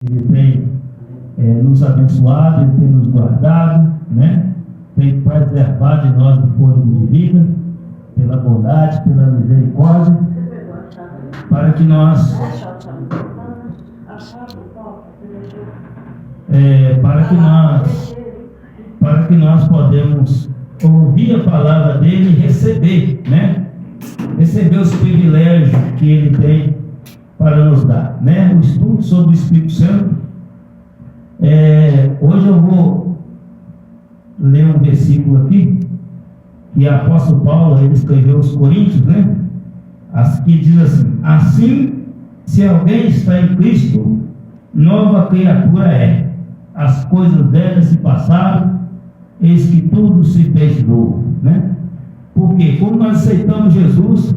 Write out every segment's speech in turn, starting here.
Ele tem nos abençoado, Ele tem nos guardado, né? Tem preservado de nós o fôlego de vida, pela bondade, pela misericórdia, para que nós podemos ouvir a palavra dele e receber, né? Receber os privilégios que ele tem para nos dar, né? O estudo sobre o Espírito Santo. Hoje eu vou ler um versículo aqui que o apóstolo Paulo ele escreveu aos Coríntios, né? Que diz assim: assim, se alguém está em Cristo, nova criatura é. As coisas velhas se passaram, eis que tudo se fez novo, né? Porque quando nós aceitamos Jesus,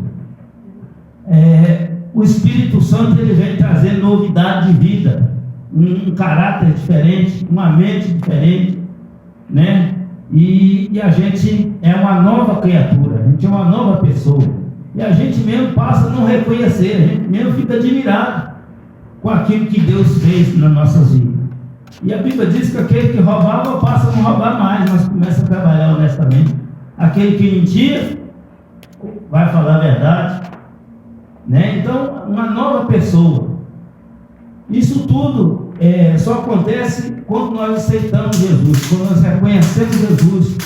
o Espírito Santo ele vem trazer novidade de vida, um caráter diferente, uma mente diferente, né? E a gente é uma nova criatura, a gente é uma nova pessoa, e a gente mesmo passa a não reconhecer, a gente mesmo fica admirado com aquilo que Deus fez nas nossas vidas. E a Bíblia diz que aquele que roubava passa a não roubar mais, mas começa a trabalhar honestamente. Aquele que mentia vai falar a verdade, né? Então, uma nova pessoa. Isso tudo só acontece quando nós aceitamos Jesus, quando nós reconhecemos Jesus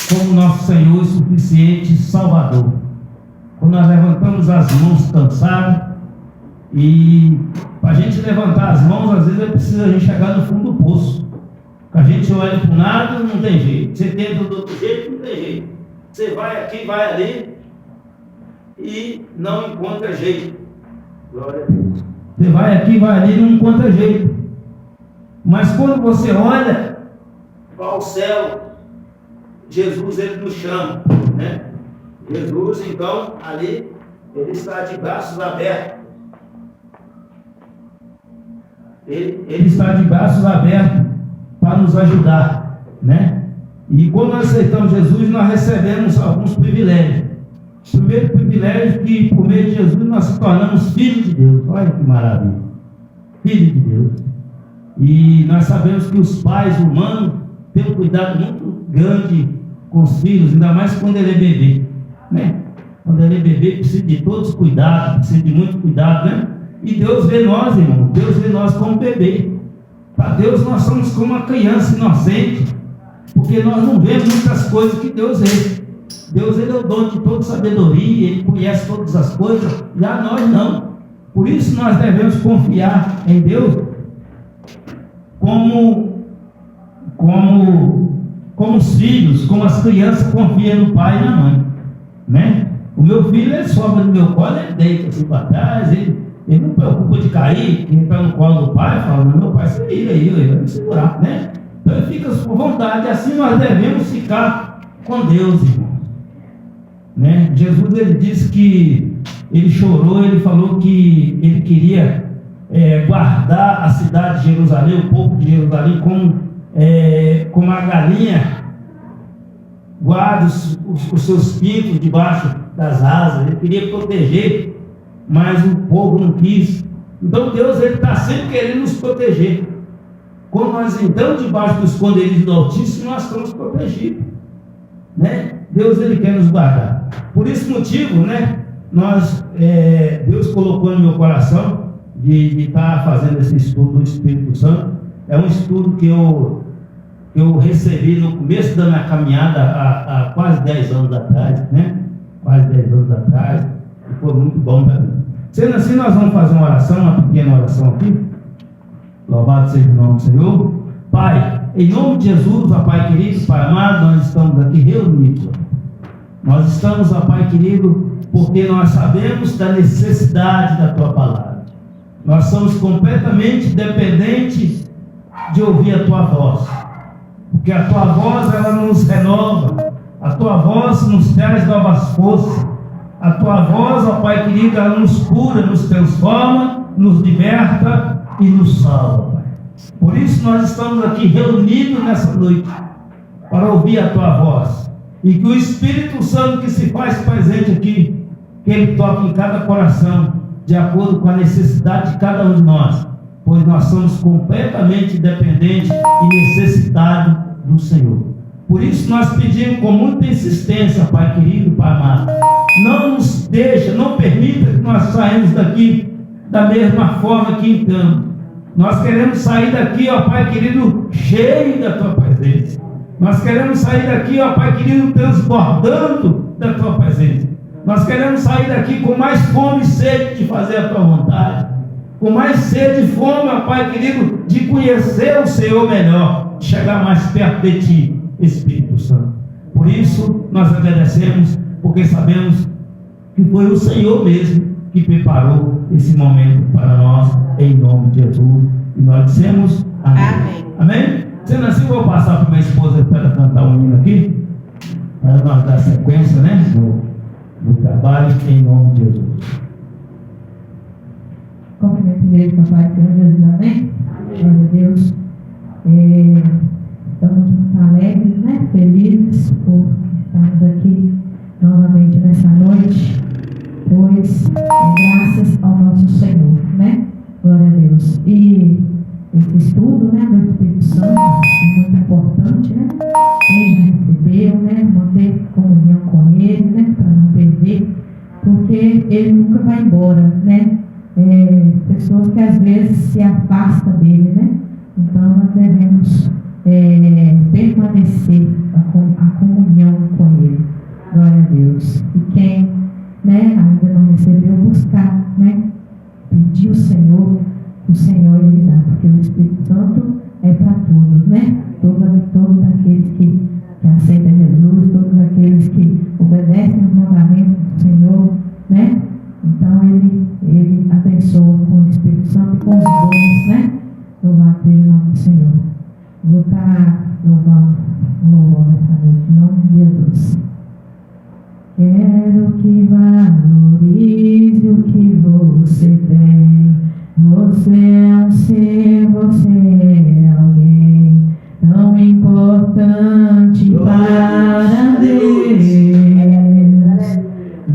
como nosso Senhor e suficiente Salvador. Quando nós levantamos as mãos cansadas, e para a gente levantar as mãos, às vezes é preciso a gente chegar no fundo do poço. A gente olha para um lado, não tem jeito. Você tenta do outro jeito, não tem jeito. Você vai aqui, vai ali e não encontra jeito. Glória a Deus. Você vai aqui, vai ali e não encontra jeito. Mas quando você olha para o céu, Jesus ele nos chama, né? Jesus então ali ele está de braços abertos. Ele está de braços abertos para nos ajudar, né? E quando nós aceitamos Jesus, nós recebemos alguns privilégios. O primeiro privilégio é que por meio de Jesus nós nos tornamos filhos de Deus. Olha que maravilha, filhos de Deus. E nós sabemos que os pais humanos têm um cuidado muito grande com os filhos, ainda mais quando ele é bebê, né? Quando ele é bebê precisa de todos os cuidados, precisa de muito cuidado, né? E Deus vê nós, irmão, Deus vê nós como bebê. Para Deus nós somos como uma criança inocente, porque nós não vemos muitas coisas que Deus vê. Deus ele é o dono de toda sabedoria, Ele conhece todas as coisas, já nós não. Por isso nós devemos confiar em Deus como os filhos, como as crianças confiam no pai e na mãe, né? O meu filho ele sobe no meu colo, ele deita assim para trás, ele não preocupa de cair, ele está no colo do pai, fala: meu pai, se vira aí, ele vai me segurar, né? Então ele fica com vontade. Assim nós devemos ficar com Deus, irmão, né? Jesus ele disse que ele chorou, ele falou que ele queria guardar a cidade de Jerusalém, o povo de Jerusalém, como a galinha guarda os seus pintos debaixo das asas. Ele queria proteger, mas o povo não quis. Então Deus ele está sempre querendo nos proteger. Quando nós entramos debaixo do esconderijo do Altíssimo, nós estamos protegidos, né? Deus ele quer nos guardar. Por esse motivo, né, Deus colocou no meu coração de estar fazendo esse estudo do Espírito Santo. É um estudo que eu recebi no começo da minha caminhada há quase 10 anos atrás, né? Quase 10 anos atrás. E foi muito bom para mim. Sendo assim, nós vamos fazer uma oração, uma pequena oração aqui. Louvado seja o nome do Senhor. Pai, em nome de Jesus, ó Pai querido, Pai amado, nós estamos aqui reunidos. Nós estamos, ó Pai querido, porque nós sabemos da necessidade da Tua palavra. Nós somos completamente dependentes de ouvir a Tua voz, porque a Tua voz ela nos renova, a Tua voz nos traz novas forças, a Tua voz, ó Pai querido, ela nos cura, nos transforma, nos liberta e nos salva, Pai. Por isso nós estamos aqui reunidos nessa noite para ouvir a Tua voz, e que o Espírito Santo que se faz presente aqui, que Ele toque em cada coração de acordo com a necessidade de cada um de nós, pois nós somos completamente dependentes e necessitados do Senhor. Por isso nós pedimos com muita insistência, Pai querido, Pai amado, não nos deixa, não permita que nós saímos daqui da mesma forma que entramos. Nós queremos sair daqui, ó Pai querido, cheio da Tua presença. Nós queremos sair daqui, ó Pai querido, transbordando da Tua presença. Nós queremos sair daqui com mais fome e sede de fazer a Tua vontade, com mais sede e fome, ó Pai querido, de conhecer o Senhor melhor, de chegar mais perto de Ti, Espírito Santo. Por isso nós agradecemos, porque sabemos que foi o Senhor mesmo que preparou esse momento para nós, em nome de Jesus. E nós dissemos amém. Amém. Amém? Sendo assim, vou passar para minha esposa para cantar um hino aqui, para nós dar sequência, né, no trabalho, em nome de Jesus. Cumprimento a igreja, papai, Senhor Jesus, amém? Glória a Deus. Estamos muito alegres, né? Felizes por estarmos aqui novamente nessa noite, pois graças ao nosso Senhor, né? Glória a Deus. E esse estudo, né, do Espírito Santo é muito importante, né? Quem já recebeu, né? Manter comunhão com Ele, né? Para não perder, porque Ele nunca vai embora, né? Pessoas que às vezes se afastam dele, né? Então nós devemos permanecer a comunhão com Ele. Glória a Deus. E quem, né, ainda não recebeu, buscar, né? Pedir o Senhor Ele dá, porque o Espírito Santo é para todos, né? Todos aqueles que aceitam Jesus, todos aqueles que obedecem os mandamentos do Senhor, né? Então ele abençoa com o Espírito Santo e com os dons, né? Louvado seja o nome do Senhor. Vou estar louvando o louvor nessa noite, em nome de Jesus. Quero que valorize o que você tem. Você é um ser, você é alguém tão importante para Deus.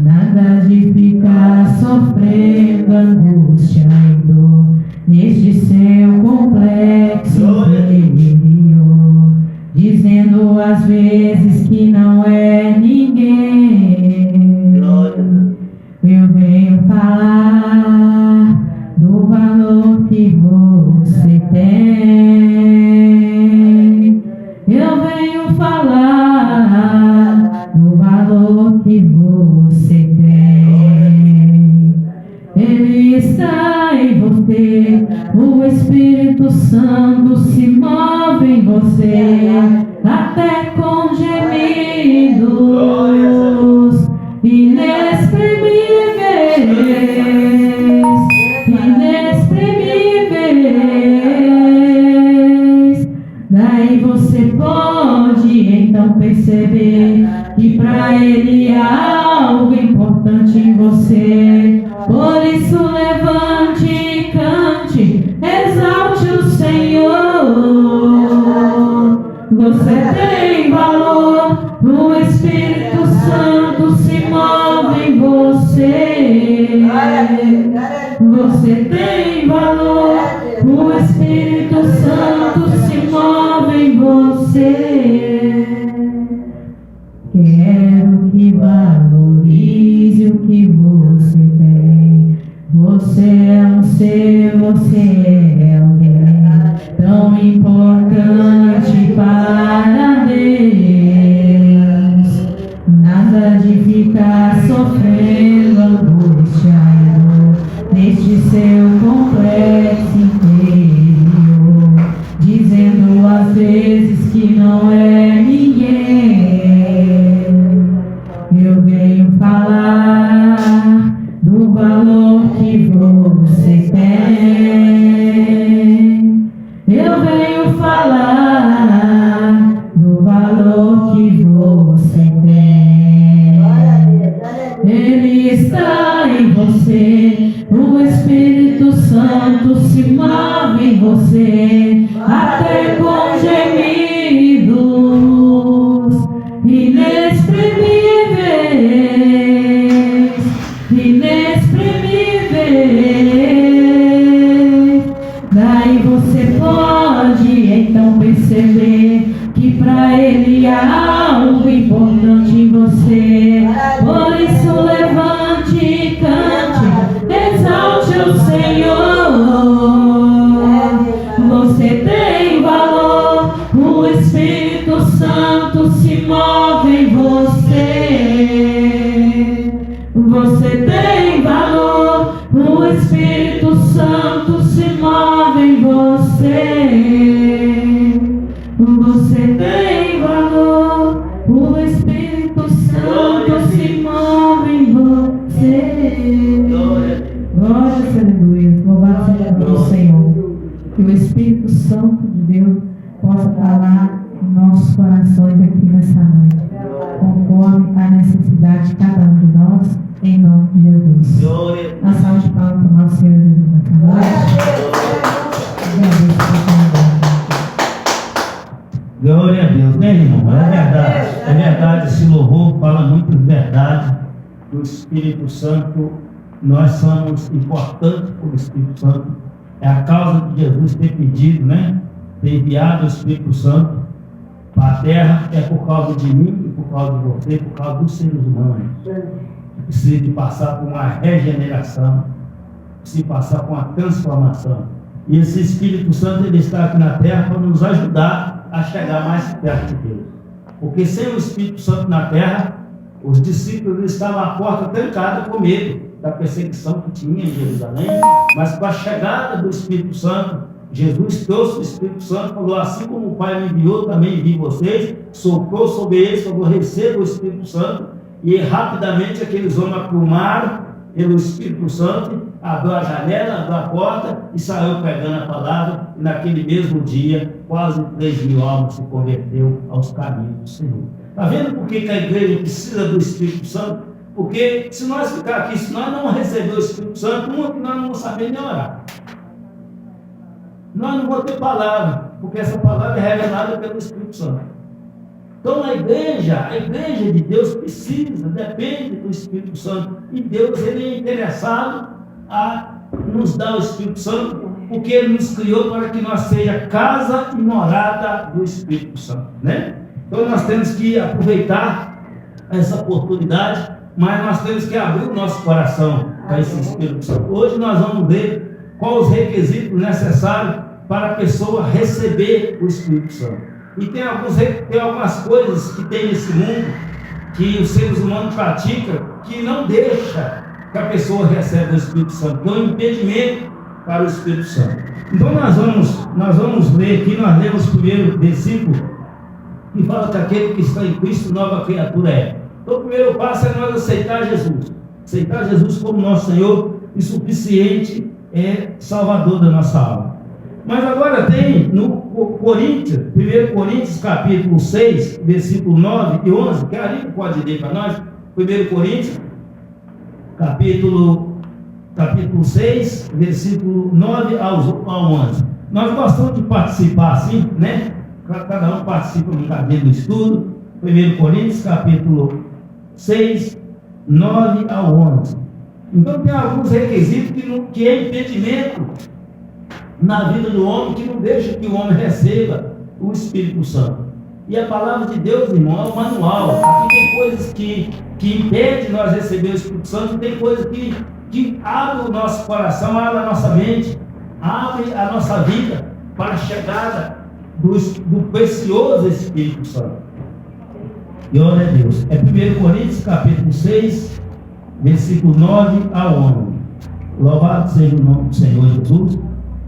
Nada de ficar sofrendo angústia e dor neste seu complexo interior, dizendo às vezes que não é ninguém. Eu venho falar do valor que você tem. Eu venho falar do valor que você tem. Ele está em você, o Espírito Santo se move em você, até com gemidos inexprimíveis. Daí você pode então perceber que para Ele há algo importante em você. Por isso levante e cante, exalte o Senhor. Você tem valor, o Espírito Santo se move em você. Você tem valor, o Espírito Santo se move em você. Quero que valorize o que você tem. Você é um ser, você é alguém tão importante para Deus. Nada de ficar sofrendo angústia e dor neste seu complexo interior, dizendo às vezes que não é ninguém. Eu venho falar do valor que você tem. Eu venho falar do valor que você tem. Ele está em você, o Espírito Santo se move em você, até com gemidos inexprimíveis. Santo se move em você. Você tem valor. O Espírito Santo se move em você. Você tem valor. O Espírito Santo se move em você. Glória, aleluia. Louvado seja o Senhor. Que o Espírito Santo de Deus possa falar em nossos corações aqui nessa noite, conforme a necessidade de cada um de nós, em nome de Jesus. Uma salva de palmas para o nosso Senhor Jesus nessa noite. Glória a Deus, né, irmão? É verdade, esse louvor fala muito de verdade do Espírito Santo. Nós somos importantes por Espírito Santo. É a causa de Jesus ter pedido, né? Ter enviado o Espírito Santo para a terra, é por causa de mim e por causa de você, por causa dos seres humanos. Precisa de passar por uma regeneração, precisa passar por uma transformação. E esse Espírito Santo, ele está aqui na terra para nos ajudar a chegar mais perto de Deus. Porque sem o Espírito Santo na terra, os discípulos estavam à porta trancada com medo da perseguição que tinha em Jerusalém, mas com a chegada do Espírito Santo, Jesus trouxe o Espírito Santo, falou: assim como o Pai me enviou, também envio vocês, soprou sobre eles, falou: receba o Espírito Santo, e rapidamente aqueles homens acalmaram pelo Espírito Santo, abriu a janela, abriu a porta e saiu pregando a palavra, e naquele mesmo dia, quase 3.000 almas se converteu aos caminhos do Senhor. Está vendo por que a igreja precisa do Espírito Santo? Porque se nós ficar aqui, se nós não receber o Espírito Santo, nós não vamos saber nem orar. Nós não vamos ter palavra, porque essa palavra é revelada pelo Espírito Santo. Então a igreja de Deus precisa, depende do Espírito Santo. E Deus, ele é interessado a nos dar o Espírito Santo, porque ele nos criou para que nós seja casa e morada do Espírito Santo, né? Então nós temos que aproveitar essa oportunidade, mas nós temos que abrir o nosso coração para esse Espírito Santo. Hoje nós vamos ver quais os requisitos necessários para a pessoa receber o Espírito Santo. E tem algumas coisas que tem nesse mundo que os seres humanos praticam que não deixa que a pessoa receba o Espírito Santo, que é um impedimento para o Espírito Santo. Então nós vamos ler aqui, nós lemos o primeiro versículo que fala que aquele que está em Cristo, nova criatura é. Então o primeiro passo é nós aceitar Jesus como nosso Senhor e suficiente Salvador da nossa alma. Mas agora tem no Coríntios, 1 Coríntios capítulo 6, versículo 9 e 11, que ali pode ler para nós, 1 Coríntios capítulo 6, versículo 9 ao 11. Nós gostamos de participar assim, né? Cada um participa no caminho do estudo. 1 Coríntios capítulo 6, 9 ao 11. Então tem alguns requisitos que é impedimento na vida do homem, que não deixa que o homem receba o Espírito Santo. E a palavra de Deus, irmão, é um manual. Aqui tem coisas que impedem nós receber o Espírito Santo, e tem coisas que abrem o nosso coração, abrem a nossa mente, abrem a nossa vida para a chegada do precioso Espírito Santo. Glória a Deus. É 1 Coríntios capítulo 6, versículo 9 a 11. Louvado seja o nome do Senhor Jesus.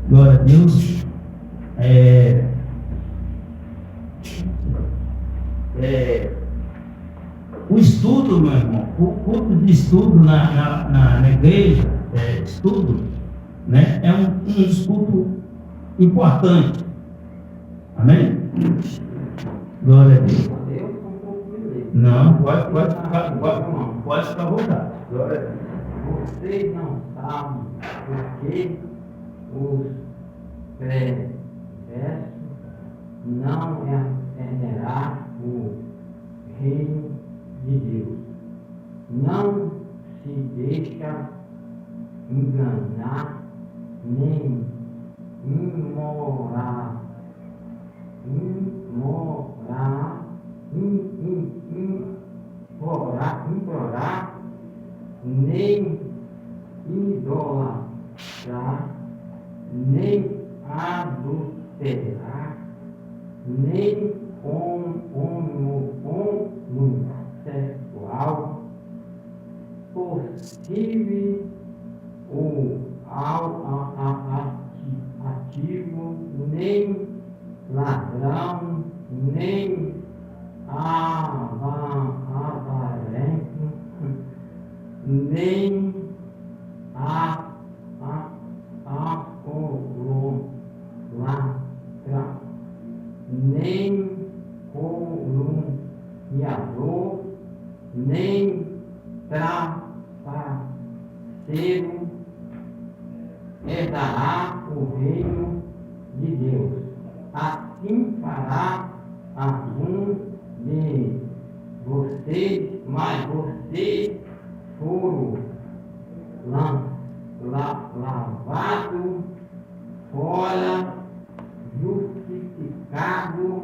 Glória a Deus. O estudo, meu irmão, o culto de estudo na igreja, estudo, né, é um estudo importante. Amém? Glória a Deus. Não, pode ficar à vontade. Glória a Deus. Vocês não sabem porque os perversos não entenderá o reino de Deus. Não se deixa enganar nem implorar nem idolatrar, nem adulterar, nem homossexual, possível ou ativo, nem ladrão, nem avarento, nem acolonatra, nem caluniador, nem trapaceiro herdará o reino de Deus. Assim fará algum de vocês, mas vocês foram lavados fora, justificado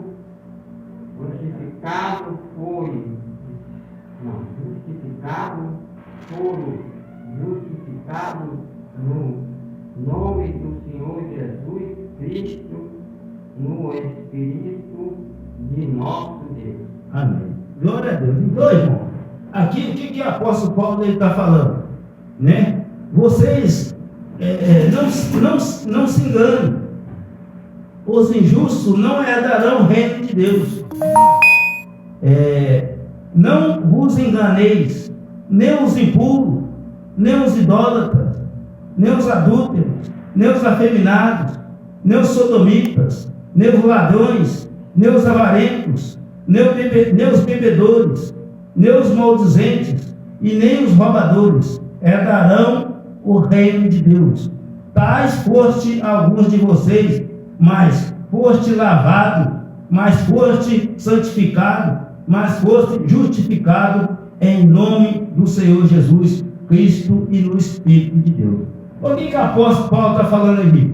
no nome do Senhor Jesus Cristo, no Espírito de nosso Deus. Amém. Glória a Deus. Então, irmão, aqui o que o apóstolo Paulo está falando? Né? Vocês não se enganem. Os injustos não herdarão o reino de Deus. Não vos enganeis, nem os impuros, nem os idólatras, nem os adúlteros, nem os afeminados, nem os sodomitas, nem os ladrões, nem os avarentos, nem os bebedores, nem os maldizentes, e nem os roubadores herdarão o reino de Deus. Tais foste alguns de vocês, mas foste lavado, mas foste santificado, mas foste justificado em nome do Senhor Jesus Cristo e no Espírito de Deus. O que o apóstolo Paulo está falando aqui?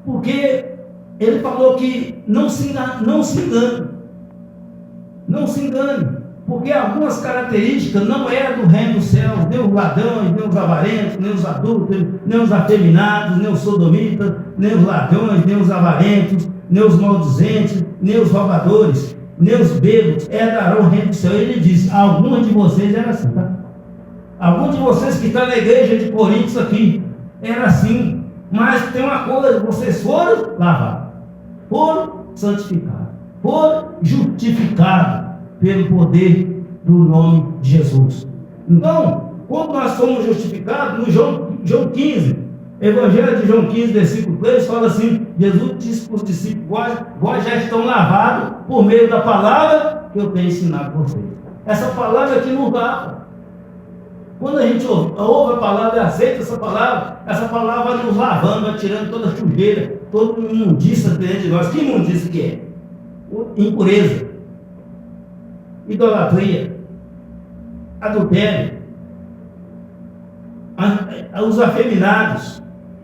Porque ele falou que não se engane, porque algumas características não é do reino dos céus, nem os ladrões, nem os avarentos, nem os adúlteros, nem os afeminados, nem os sodomitas, nem os ladrões, nem os avarentos, nem os maldizentes, nem os roubadores, nem os bêbados herdarão o reino do céu. Ele diz: alguns de vocês era assim, tá? Alguns de vocês que estão na igreja de Coríntios aqui, era assim, mas tem uma coisa: vocês foram lavados, foram santificados, foram justificados pelo poder do nome de Jesus. Então, quando nós somos justificados, no João 15, Evangelho de João 15, versículo 3, fala assim: Jesus disse para os discípulos: vós já estão lavados por meio da palavra que eu tenho ensinado a vocês. Essa palavra aqui não lava. Quando a gente ouve a palavra e aceita essa palavra vai nos lavando, vai tirando toda a sujeira, toda imundícia dentro de nós. Que imundícia que é? Impureza, idolatria, adultério, os afeminados,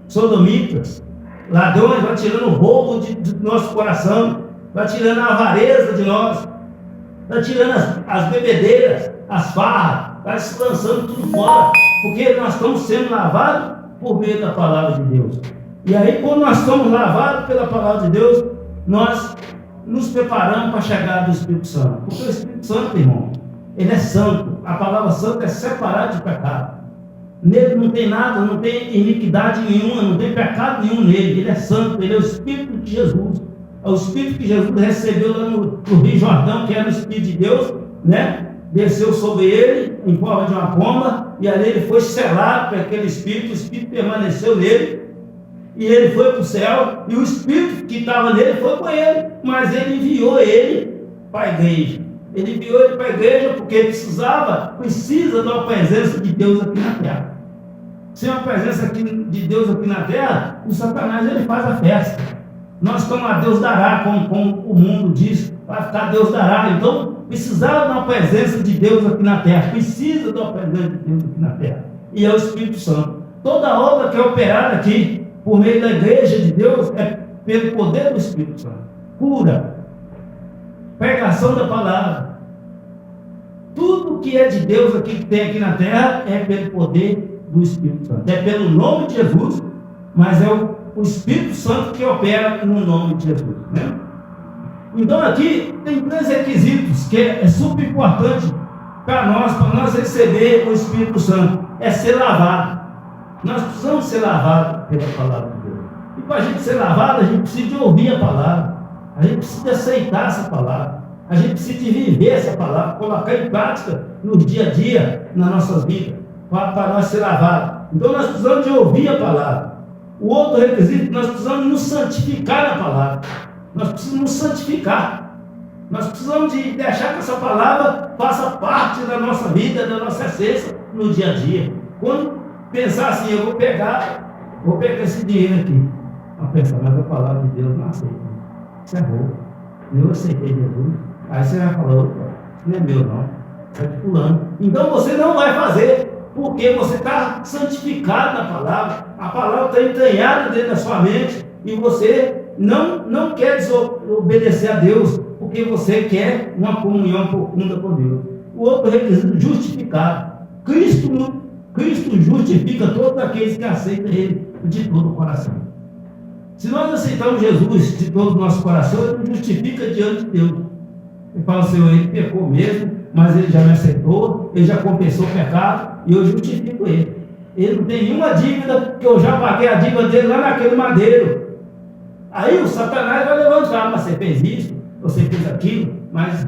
sodomitas, ladrões, vai tirando o roubo do nosso coração, vai tirando a avareza de nós, vai tirando as bebedeiras, as farras, vai se lançando tudo fora, porque nós estamos sendo lavados por meio da palavra de Deus. E aí, quando nós somos lavados pela palavra de Deus, nós nos preparamos para a chegada do Espírito Santo. Porque o Espírito Santo, irmão, ele é santo. A palavra santo é separada de pecado. Nele não tem nada, não tem iniquidade nenhuma, não tem pecado nenhum nele. Ele é santo, ele é o Espírito de Jesus. É o Espírito que Jesus recebeu lá no Rio Jordão, que era o Espírito de Deus, né? Desceu sobre ele em forma de uma pomba, e ali ele foi selado por aquele Espírito. O Espírito permaneceu nele, e ele foi para o céu, e o Espírito que estava nele foi com ele, mas ele enviou ele para a igreja. Ele enviou ele para a igreja porque ele precisa da presença de Deus aqui na terra. Sem a presença de Deus aqui na terra, o Satanás ele faz a festa. Nós estamos a Deus dará, como o mundo diz, vai ficar Deus dará. Então, precisava da presença de Deus aqui na terra, precisa da presença de Deus aqui na terra, e é o Espírito Santo. Toda obra que é operada aqui, por meio da igreja de Deus, é pelo poder do Espírito Santo. Cura, pregação da palavra, tudo que é de Deus aqui, que tem aqui na terra, é pelo poder do Espírito Santo. É pelo nome de Jesus, mas é o Espírito Santo que opera no nome de Jesus, né? Então aqui tem 3 requisitos que é super importante para nós receber o Espírito Santo. É ser lavado. Nós precisamos ser lavados pela palavra de Deus. E para a gente ser lavado, a gente precisa de ouvir a palavra. A gente precisa de aceitar essa palavra. A gente precisa de viver essa palavra, colocar em prática no dia a dia, nas nossas vidas, para nós ser lavados. Então nós precisamos de ouvir a palavra. O outro requisito, nós precisamos nos santificar na palavra. Nós precisamos nos santificar. Nós precisamos de deixar que essa palavra faça parte da nossa vida, da nossa essência no dia a dia. Quando pensar assim, eu vou pegar esse dinheiro aqui. Não pensar, mas a palavra de Deus não aceita. Isso é roubo. Eu aceitei Jesus. Aí você vai falar, opa, isso não é meu não. Isso é de fulano. Então você não vai fazer, porque você está santificado na palavra. A palavra está entranhada dentro da sua mente. E você não quer desobedecer a Deus, porque você quer uma comunhão profunda com Deus. O outro requisito, justificado. Cristo justifica todos aqueles que aceitam Ele de todo o coração. Se nós aceitamos Jesus de todo o nosso coração, Ele nos justifica diante de Deus. Ele fala, Senhor, ele pecou mesmo, mas ele já me aceitou, ele já compensou o pecado, e eu justifico ele. Ele não tem nenhuma dívida, que eu já paguei a dívida dele lá naquele madeiro. Aí o Satanás vai levantar, mas você fez isso, você fez aquilo, mas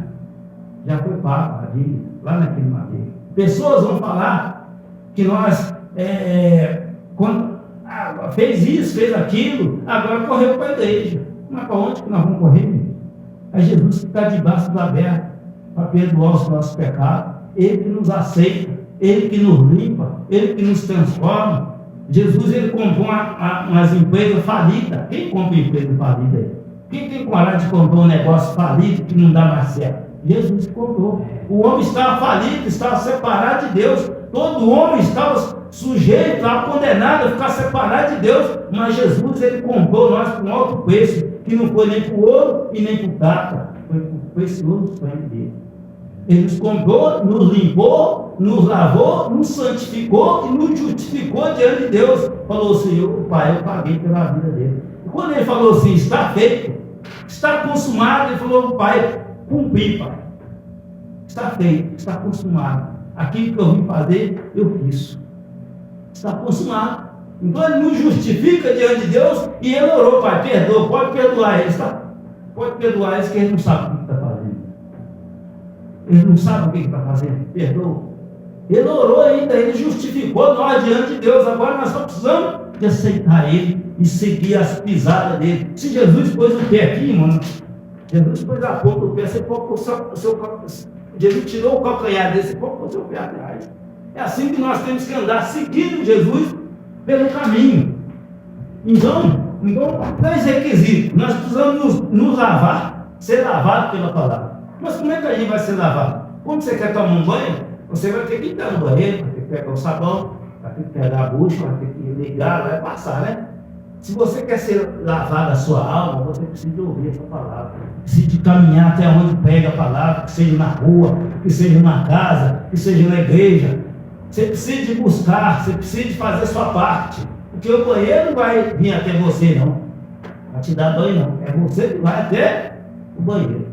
já foi pago a dívida lá naquele madeiro. Pessoas vão falar que nós fez isso, fez aquilo, agora correu para a igreja. Mas para onde que nós vamos correr? É Jesus que está de braços abertos para perdoar os nossos pecados. Ele que nos aceita, Ele que nos limpa, Ele que nos transforma. Jesus, Ele comprou umas empresas falidas. Quem compra empresa falida aí? Quem tem coragem de comprar um negócio falido que não dá mais certo? Jesus comprou. O homem estava falido, estava separado de Deus. Todo homem estava sujeito, estava condenado a ficar separado de Deus. Mas Jesus, Ele comprou nós com alto preço, que não foi nem por ouro e nem por prata, foi por precioso sangue dele. Ele nos comprou, nos limpou, nos lavou, nos santificou e nos justificou diante de Deus. Falou, Senhor, Pai, eu paguei pela vida dele. E quando ele falou assim, está feito, está consumado, ele falou, Pai, cumpri, Pai. Está feito, está consumado. Aquilo que eu vim fazer, eu fiz. Está consumado. Então ele nos justifica diante de Deus e ele orou, Pai, perdoa, pode perdoar eles, tá? Pode perdoar eles que eles não sabem o que está fazendo. Eles não sabem o que está fazendo, perdoa. Ele orou ainda, ele justificou nós diante de Deus. Agora nós só precisamos de aceitar ele e seguir as pisadas dele. Se Jesus pôs o pé aqui, mano, Jesus pôs a ponta do pé, você pode pôr o seu Jesus tirou o calcanhar dele, você pode pôr o seu pé atrás. É assim que nós temos que andar, seguindo Jesus pelo caminho. Então 3 requisitos. Nós precisamos nos lavar, ser lavado pela palavra. Mas como é que a gente vai ser lavado? Quando você quer tomar um banho, você vai ter que entrar no banheiro, vai ter que pegar o sabão, vai ter que pegar a bucha, vai ter que ligar, vai passar, né? Se você quer ser lavado a sua alma, você precisa de ouvir essa palavra. Precisa de caminhar até onde pega a palavra, que seja na rua, que seja na casa, que seja na igreja. Você precisa de buscar, você precisa de fazer a sua parte. Porque o banheiro não vai vir até você, não. Vai te dar banho, não. É você que vai até o banheiro.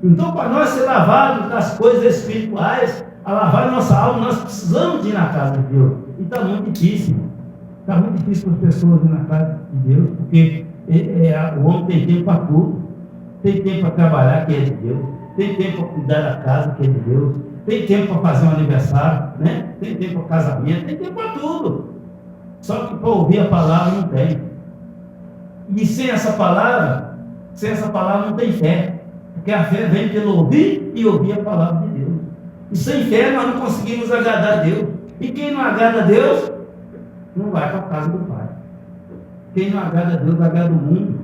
Então, para nós ser lavados das coisas espirituais, a lavar nossa alma, nós precisamos de ir na casa de Deus. E está muito difícil. Está muito difícil para as pessoas ir na casa de Deus, porque o homem tem tempo para tudo. Tem tempo para trabalhar, que é de Deus. Tem tempo para cuidar da casa, que é de Deus. Tem tempo para fazer um aniversário, né? Tem tempo para casamento, tem tempo para tudo. Só que para ouvir a palavra não tem. E sem essa palavra não tem fé. Porque a fé vem pelo ouvir e ouvir a palavra de Deus. E sem fé nós não conseguimos agradar a Deus. E quem não agrada a Deus, não vai para a casa do Pai. Quem não agrada a Deus, agrada o mundo.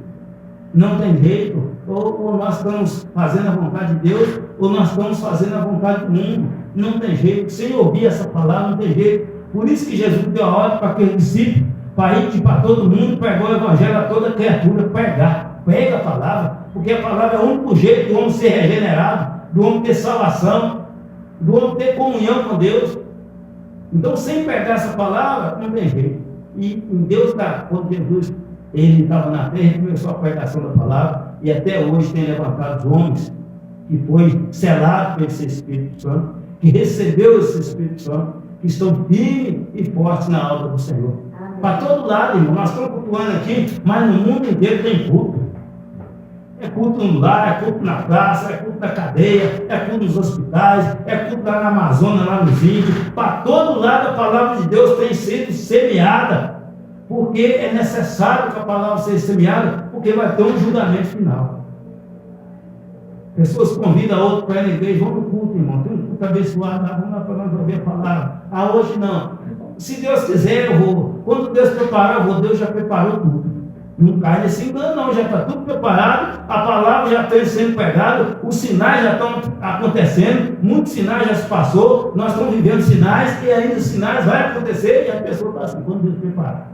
Não tem jeito. Ou nós estamos fazendo a vontade de Deus, ou nós estamos fazendo a vontade do mundo. Não tem jeito. Sem ouvir essa palavra, não tem jeito. Por isso que Jesus deu a ordem para aquele discípulo, para ir para todo mundo, pregar o evangelho a toda criatura, pega a palavra, porque a palavra é o único jeito do homem ser regenerado, do homem ter salvação, do homem ter comunhão com Deus. Então, sem pegar essa palavra, não tem jeito. E em Deus, quando Jesus ele estava na terra e começou a pregação da palavra, e até hoje tem levantado os homens que foi selado por esse Espírito Santo, que recebeu esse Espírito Santo, que estão firmes e fortes na obra do Senhor. Para todo lado, irmão, nós estamos cultuando aqui, mas no mundo inteiro tem culto. É culto no lar, é culto na praça, é culto na cadeia, é culto nos hospitais, é culto lá na Amazônia, lá nos índios. Para todo lado a palavra de Deus tem sido semeada, porque é necessário que a palavra seja semeada, porque vai ter um julgamento final. Pessoas convidam a outro para ir na igreja, vamos no culto, irmão, tem um culto abençoado, vamos lá para nós ouvir a palavra. Ah, hoje não. Se Deus quiser, eu vou. Quando Deus preparar, eu vou. Deus já preparou tudo. Não cai nesse engano, não. Já está tudo preparado, a palavra já está sendo pregada, os sinais já estão acontecendo, muitos sinais já se passou, nós estamos vivendo sinais, e ainda os sinais vão acontecer, e a pessoa está assim, quando Deus preparar.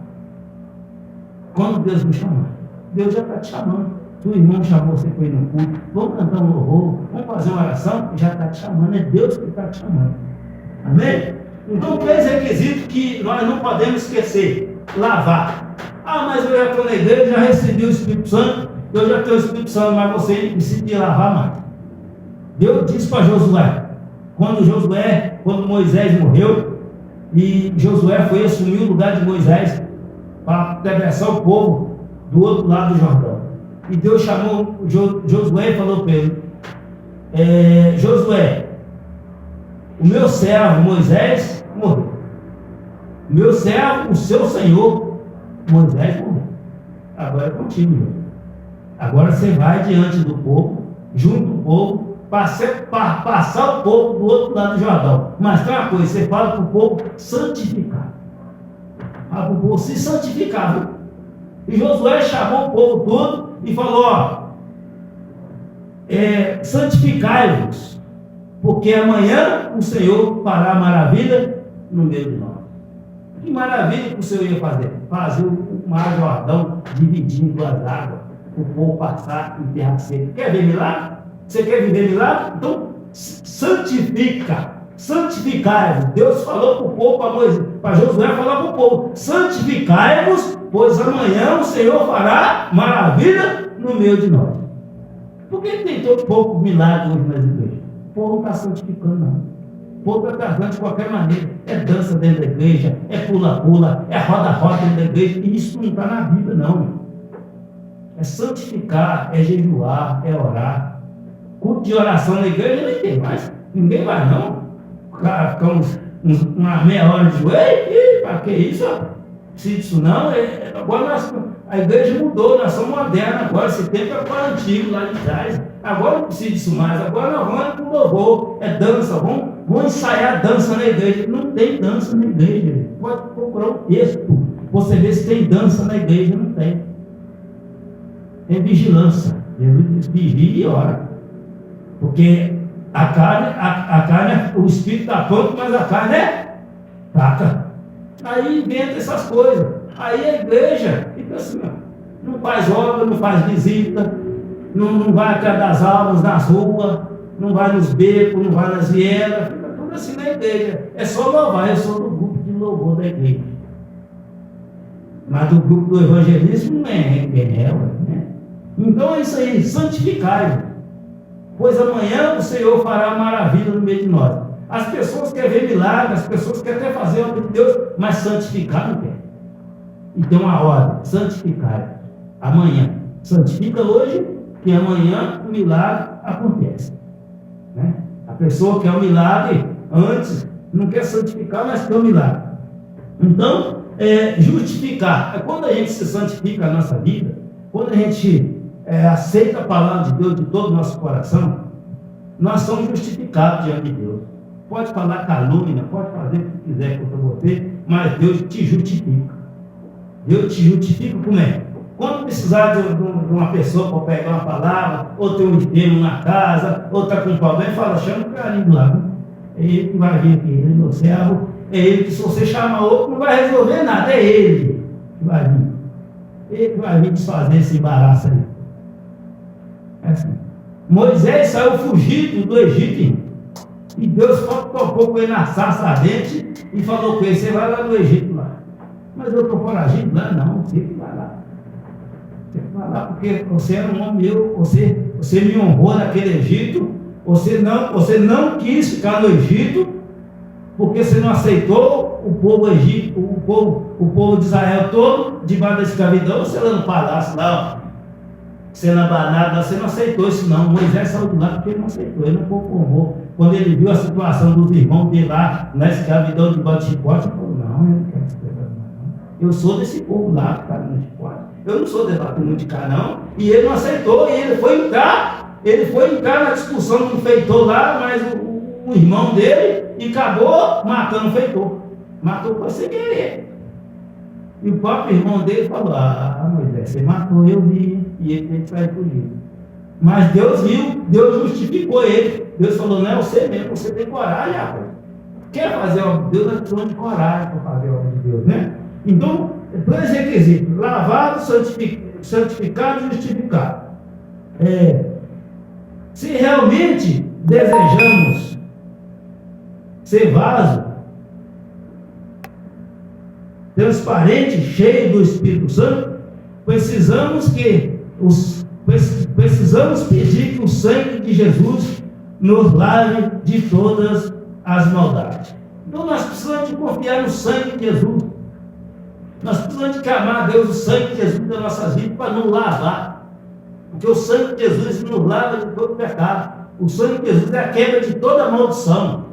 Quando Deus me chamar, Deus já está te chamando. O irmão chamou você para ir no culto, vamos cantar um louvor, vamos fazer uma oração, já está te chamando, é Deus que está te chamando. Amém? Então, 3 requisitos que nós não podemos esquecer: lavar. Ah, mas eu já estou na igreja, já recebi o Espírito Santo, eu já tenho o Espírito Santo, mas você precisa de lavar mais. Deus disse para Josué, quando Moisés morreu, e Josué foi assumir o lugar de Moisés para atravessar o povo do outro lado do Jordão. E Deus chamou Josué e falou para ele: Josué, o meu servo Moisés morreu. O meu servo, o seu senhor Moisés morreu. Agora é contigo. Agora você vai diante do povo, junto do povo, para passar o povo do outro lado do Jordão. Mas tem uma coisa, você fala para o povo santificar. Para o povo se santificar, viu? E Josué chamou o povo todo e falou: santificai-vos, porque amanhã o Senhor fará maravilha no meio de nós. Que maravilha que o Senhor ia fazer? Fazer o mar Jordão dividir em 2 águas, o povo passar em terra seca. Quer ver milagre? Você quer viver milagre? Então santificai-vos. Deus falou para o povo, para Josué falar para o povo: santificai-vos, pois amanhã o Senhor fará maravilha no meio de nós. Por que tem todo pouco milagre hoje nas igrejas? O povo não está santificando, não. O povo está casando de qualquer maneira. É dança dentro da igreja, é pula-pula, é roda-roda dentro da igreja. E isso não está na Bíblia, não. É santificar, é jejuar, é orar. Culto de oração na igreja nem tem mais. Ninguém vai, não. O cara fica uma meia hora de joelho. Para que isso? Precisa disso não. Agora a igreja mudou, nós somos modernos agora. Esse tempo é para o antigo lá de trás. Agora não precisa disso mais. Agora nós vamos para o louvor. É dança. Vamos ensaiar dança na igreja. Não tem dança na igreja. Pode procurar um texto. Você vê se tem dança na igreja. Não tem. Tem vigilância. Jesus diz: vigia e ora. Porque a carne, o espírito está pronto, mas a carne é fraca. Aí inventa essas coisas. Aí a igreja fica assim, não faz obra, não faz visita, não vai atrás das almas nas ruas, não vai nos becos, não vai nas vielas, fica tudo assim na igreja. É só louvar. Eu sou do grupo de louvor da igreja. Mas do grupo do evangelismo não é né? Então é isso aí, santificai-vos, pois amanhã o Senhor fará maravilha no meio de nós. As pessoas querem ver milagres, as pessoas querem até fazer a obra de Deus, mas santificar não quer. Então a ordem: santificar amanhã. Santifica hoje, que amanhã o milagre acontece, né? A pessoa quer o milagre antes, não quer santificar, mas quer o milagre. Então, justificar é quando a gente se santifica a nossa vida, quando a gente aceita a palavra de Deus de todo o nosso coração, nós somos justificados diante de Deus. Pode falar calúnia, pode fazer o que quiser contra você, mas Deus te justifica. Deus te justifica como é? Quando precisar de uma pessoa para pegar uma palavra, ou ter um enfermo na casa, ou está com um problema, fala: chama o carinho lá. É ele que vai vir aqui, ele é meu servo. É ele que, se você chamar outro, não vai resolver nada. É ele que vai vir. Ele que vai vir desfazer esse embaraço aí. É assim. Moisés saiu fugido do Egito, e Deus tocou com ele na sarça ardente e falou com ele: você vai lá no Egito lá. Mas eu estou foragido lá? Não, você que vai lá. falar, porque você era um homem meu, você me honrou naquele Egito, você não quis ficar no Egito, porque você não aceitou o povo egípcio, o povo de Israel todo, debaixo da escravidão, você lá no palácio, lá, ó, sendo abanado, você não aceitou isso não. Moisés saiu do lado porque ele não aceitou, ele não conformou. Quando ele viu a situação dos irmãos dele lá, na escravidão debaixo de chicote, ele falou, não, eu não quero escravidão não. Eu sou desse povo lá que está no chicote. Eu não sou desse de cá não. E ele não aceitou, e ele foi entrar na discussão com o feitor lá, mas o irmão dele, e acabou matando o feitor. Matou para sem querer. E o próprio irmão dele falou, Moisés, você matou, eu vi, e ele teve que sair fugir. Mas Deus viu, Deus justificou ele. Deus falou, não é você mesmo, você tem coragem, rapaz. Quer fazer a obra de Deus, é questão de coragem para fazer a obra de Deus, né? Então, dois requisitos, lavado, santificado e justificado. Se realmente desejamos ser vaso transparente, cheio do Espírito Santo, precisamos pedir que o sangue de Jesus nos lave de todas as maldades. Então nós precisamos de confiar no sangue de Jesus. Nós precisamos de clamar a Deus o sangue de Jesus das nossas vidas para nos lavar. Porque o sangue de Jesus nos lava de todo pecado. O sangue de Jesus é a quebra de toda maldição.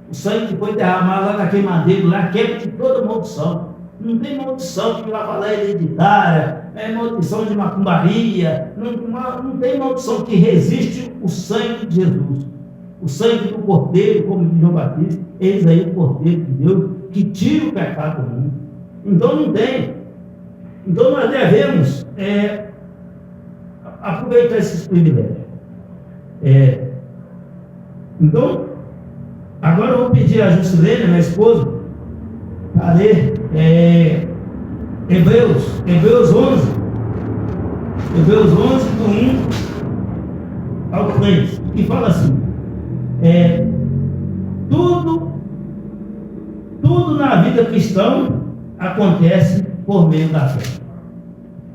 O sangue que foi derramado lá na queimadeira, lá quebra de toda maldição. Não tem maldição que vai falar hereditária, maldição de macumbaria, não tem maldição que resiste o sangue de Jesus. O sangue do Cordeiro, como diz João Batista, eis aí o Cordeiro de Deus, que tira o pecado do mundo. Então não tem. Então nós devemos aproveitar esses privilégios. Então, agora eu vou pedir a Juscelene, minha esposa, para ler Hebreus 11, do 1 ao 3, que fala assim, tudo na vida cristã acontece por meio da fé.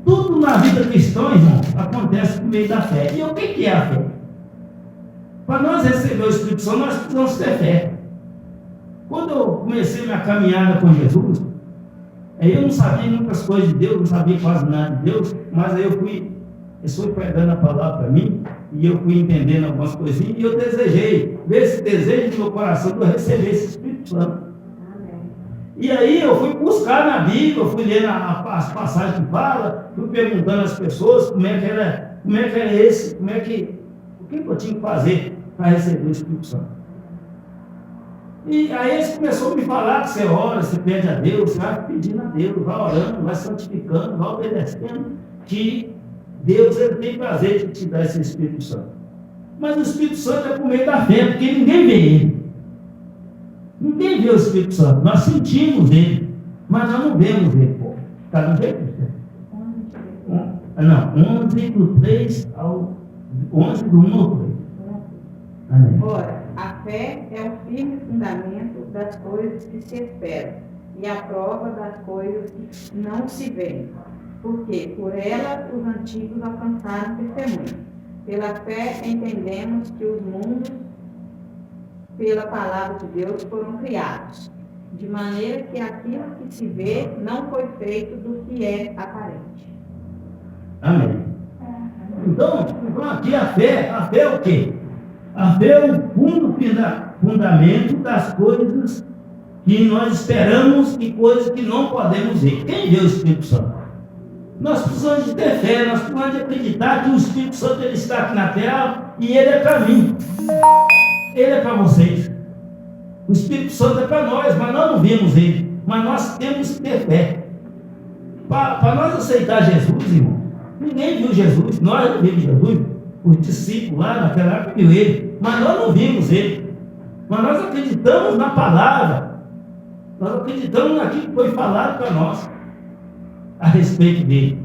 Tudo na vida cristã, irmão, acontece por meio da fé. E o que é a fé? Para nós receber o Espírito Santo, nós precisamos ter fé. Quando eu comecei minha caminhada com Jesus, eu não sabia muitas coisas de Deus, não sabia quase nada de Deus, mas aí eu fui pregando a palavra para mim, e eu fui entendendo algumas coisinhas, e eu desejei, ver esse desejo do meu coração de eu receber esse Espírito Santo. E aí eu fui buscar na Bíblia, eu fui lendo as passagens que fala, fui perguntando às pessoas como é que era esse, o que eu tinha que fazer para receber o Espírito Santo. E aí eles começaram a me falar que você ora, você pede a Deus, você vai pedindo a Deus, vai orando, vai santificando, vai obedecendo, que Deus ele tem prazer de te dar esse Espírito Santo. Mas o Espírito Santo é por meio da fé, porque ninguém vê ele. Ninguém vê o Espírito Santo, nós sentimos ele, mas nós não vemos ele. Está no jeito? Não, 11 do 3 ao 11 do 1 ao 3. Amém. Ora, a fé é o firme fundamento das coisas que se esperam e a prova das coisas que não se veem, porque por ela os antigos alcançaram testemunho. Pela fé entendemos que os mundos, pela palavra de Deus, foram criados, de maneira que aquilo que se vê não foi feito do que é aparente. Amém. Então aqui a fé é o quê? A fé é o fundamento das coisas que nós esperamos e coisas que não podemos ver. Quem vê o Espírito Santo? Nós precisamos de ter fé, nós precisamos de acreditar que o Espírito Santo ele está aqui na terra e ele é para mim. Ele é para vocês. O Espírito Santo é para nós, mas nós não vimos ele. Mas nós temos que ter fé. Para nós aceitar Jesus, irmão, ninguém viu Jesus, nós não vimos Jesus. Os discípulos lá naquela época viu ele, mas nós não vimos ele. Mas nós acreditamos na palavra. Nós acreditamos naquilo que foi falado para nós a respeito dele.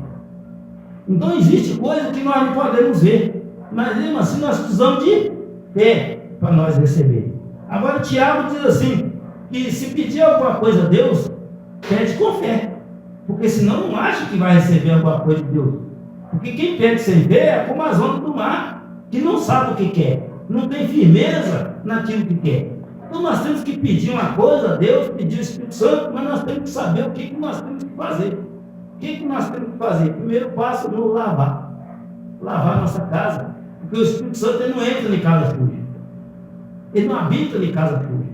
Então existe coisa que nós não podemos ver, mas mesmo assim nós precisamos de fé para nós receber. Agora Tiago diz assim, que se pedir alguma coisa a Deus, pede com fé. Porque senão não acha que vai receber alguma coisa de Deus. Porque quem pede sem ver é como as ondas do mar, que não sabe o que quer, não tem firmeza naquilo que quer. Então nós temos que pedir uma coisa a Deus, pedir o Espírito Santo, mas nós temos que saber o que nós temos que fazer. O que nós temos que fazer? Primeiro passo é lavar a nossa casa. Porque o Espírito Santo ele não entra em casa suja. Ele não habita em casa suja.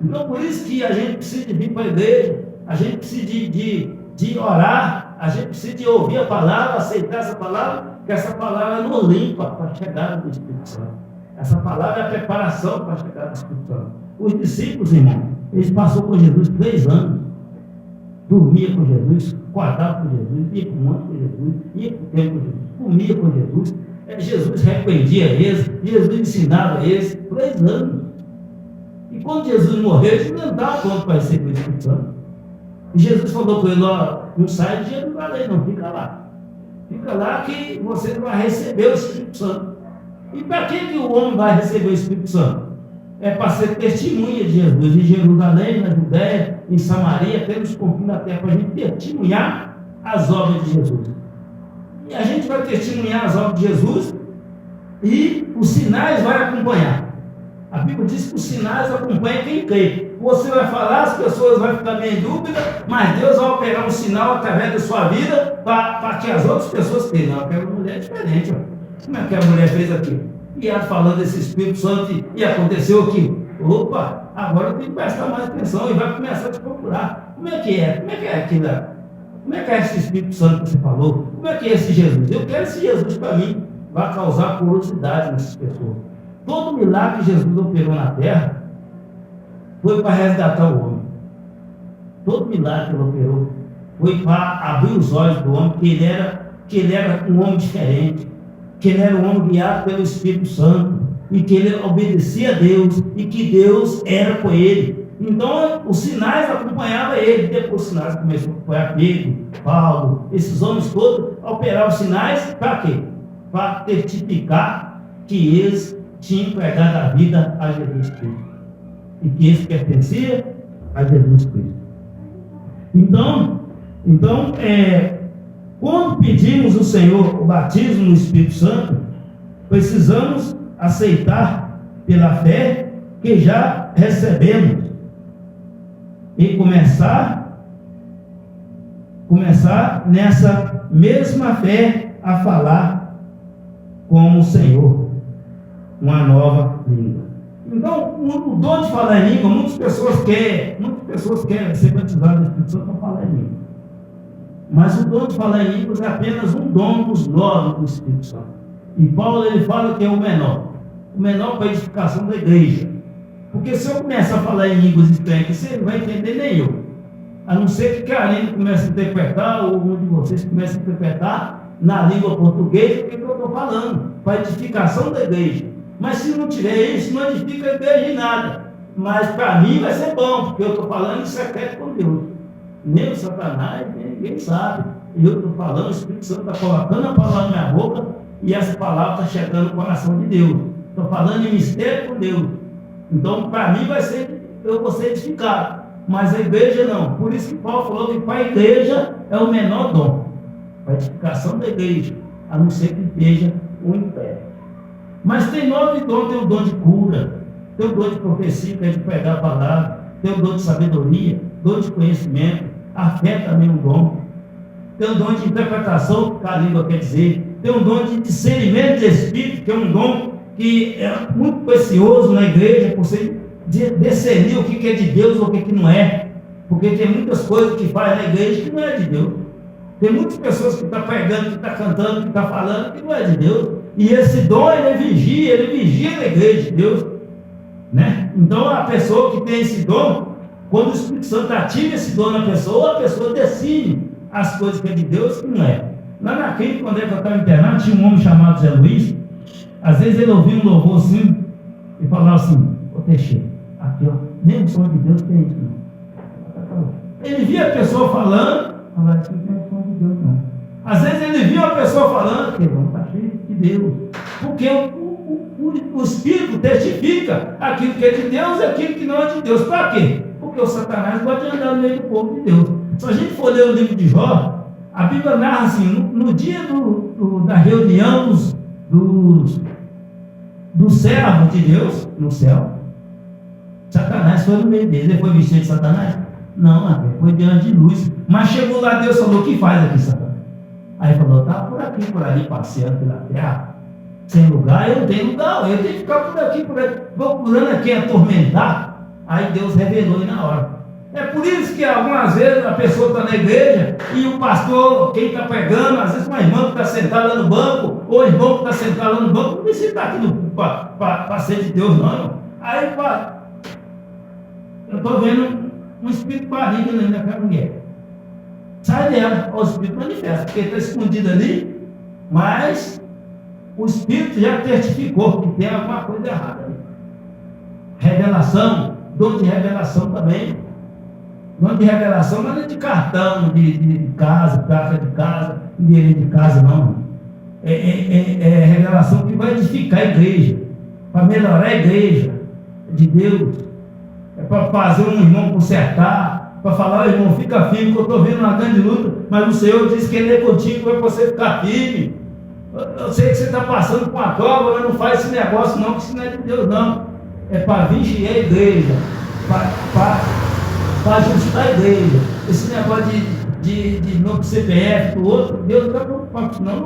Então por isso que a gente precisa de vir para a igreja, a gente precisa de orar, a gente precisa de ouvir a palavra, aceitar essa palavra, que essa palavra nos limpa para a chegada do Espírito Santo. Essa palavra é a preparação para a chegada do Espírito Santo. Os discípulos, irmão, eles passaram com Jesus 3 anos. Dormia com Jesus, acordava com Jesus, ia para o monte com Jesus, ia para o templo com Jesus, comia com Jesus. Jesus repreendia eles, Jesus ensinava eles 3 anos. E quando Jesus morreu, eles não davam pronto para receber o Espírito Santo. E Jesus falou para ele: ó, não sai de Jerusalém, não, fica lá. Fica lá que você não vai receber o Espírito Santo. E para que o homem vai receber o Espírito Santo? É para ser testemunha de Jesus em Jerusalém, na Judéia, em Samaria, até nos confins da terra, para a gente testemunhar as obras de Jesus. E a gente vai testemunhar as obras de Jesus e os sinais vão acompanhar. A Bíblia diz que os sinais acompanham quem crê. Você vai falar, as pessoas vão ficar meio em dúvida, mas Deus vai operar um sinal através da sua vida para que as outras pessoas creiam. Não, eu quero uma mulher diferente. Ó. Como é que a mulher fez aqui? E ela falando desse Espírito Santo e aconteceu aquilo. Opa, agora eu tenho que prestar mais atenção e vai começar a te procurar. Como é que é? Como é que é aquilo? Como é que é esse Espírito Santo que você falou? Como é que é esse Jesus? Eu quero esse Jesus para mim. Vai causar curiosidade nessas pessoas. Todo milagre que Jesus operou na terra foi para resgatar o homem. Todo milagre que ele operou foi para abrir os olhos do homem, que ele era um homem diferente, que ele era um homem guiado pelo Espírito Santo, e que ele obedecia a Deus, e que Deus era com ele. Então os sinais acompanhavam ele. Depois os sinais começaram a acompanhar Pedro, Paulo, esses homens todos operavam os sinais para quê? Para testificar que eles tinham entregado a vida a Jesus Cristo e que eles pertenciam a Jesus Cristo. Então, quando pedimos ao Senhor o batismo no Espírito Santo, precisamos aceitar pela fé que já recebemos e começar nessa mesma fé a falar como o Senhor uma nova língua. Então, o dom de falar em língua, muitas pessoas querem ser batizadas no Espírito Santo para falar em língua. Mas o dom de falar em línguas é apenas um dom dos 9 do Espírito Santo. E Paulo ele fala que é o menor para a edificação da igreja. Porque se eu começar a falar em línguas estranhas, você não vai entender nem eu. A não ser que Karine comece a interpretar, ou um de vocês comece a interpretar na língua portuguesa o que eu estou falando, para a edificação da igreja. Mas se não tiver isso, não edifica a igreja em nada. Mas para mim vai ser bom, porque eu estou falando em secreto com Deus. Nem o Satanás, ninguém sabe. Eu estou falando, o Espírito Santo está colocando a palavra na minha boca e essa palavra está chegando no coração de Deus. Estou falando em mistério com Deus. Então, para mim eu vou ser edificado. Mas a igreja não. Por isso que Paulo falou que para a igreja é o menor dom. Para a edificação da igreja, a não ser que esteja um império. Mas tem 9 dons, tem o dom de cura, tem o dom de profecia, que é de pregar a palavra, tem o dom de sabedoria, dom de conhecimento, a fé também é um dom, tem o dom de interpretação, que a língua quer dizer, tem o dom de discernimento de espírito, que é um dom que é muito precioso na igreja, por você discernir o que é de Deus ou o que não é, porque tem muitas coisas que faz na igreja que não é de Deus. Tem muitas pessoas que estão pregando, que estão cantando, que estão falando que não é de Deus. E esse dom ele vigia a igreja de Deus, né? Então a pessoa que tem esse dom, quando o Espírito Santo ativa esse dom na pessoa, a pessoa decide as coisas que é de Deus e que não é. Lá na clínica, quando eu estava internado, tinha um homem chamado Zé Luiz. Às vezes ele ouvia um louvor assim e falava assim: ô Teixeira, aqui ó, nem o som de Deus tem isso não. Ele via a pessoa falando, falava assim: não tem o som de Deus não. Às vezes ele via uma pessoa falando, que não está cheio de Deus, porque o Espírito testifica aquilo que é de Deus e aquilo que não é de Deus. Para quê? Porque o Satanás gosta de andar no meio do povo de Deus. Se a gente for ler o livro de Jó, a Bíblia narra assim, no dia da reunião dos servos de Deus no céu, Satanás foi no meio deles. Ele foi vestido de Satanás? Não, ele foi diante de luz. Mas chegou lá, Deus falou: o que faz aqui, Satanás? Aí falou: está por aqui, por ali, passeando pela terra, sem lugar. Eu não tenho lugar, eu tenho que ficar por aqui, procurando aqui atormentar. Aí Deus revelou na hora. É por isso que algumas vezes a pessoa está na igreja e o pastor, quem está pregando, às vezes uma irmã que está sentada lá no banco, ou o irmão que está sentado lá no banco, não precisa estar aqui para ser de Deus, não. Aí eu estou vendo um espírito maligno naquela mulher. Sai dela, o espírito manifesta, porque está escondido ali, mas o espírito já testificou que tem alguma coisa errada ali. Revelação, dom de revelação também. Dom de revelação não é de cartão, de casa, carta de casa, endereço de casa, não. É revelação que vai edificar a igreja, para melhorar a igreja de Deus. É para fazer um irmão consertar, para falar: irmão, fica firme, que eu estou vendo uma grande luta, mas o Senhor disse que Ele é contigo para você ficar firme. Eu sei que você está passando com a prova, mas não faz esse negócio não, que isso não é de Deus não. É para vigiar a igreja, para ajustar a igreja. Esse negócio de novo CPF do outro, Deus não está preocupado com isso não.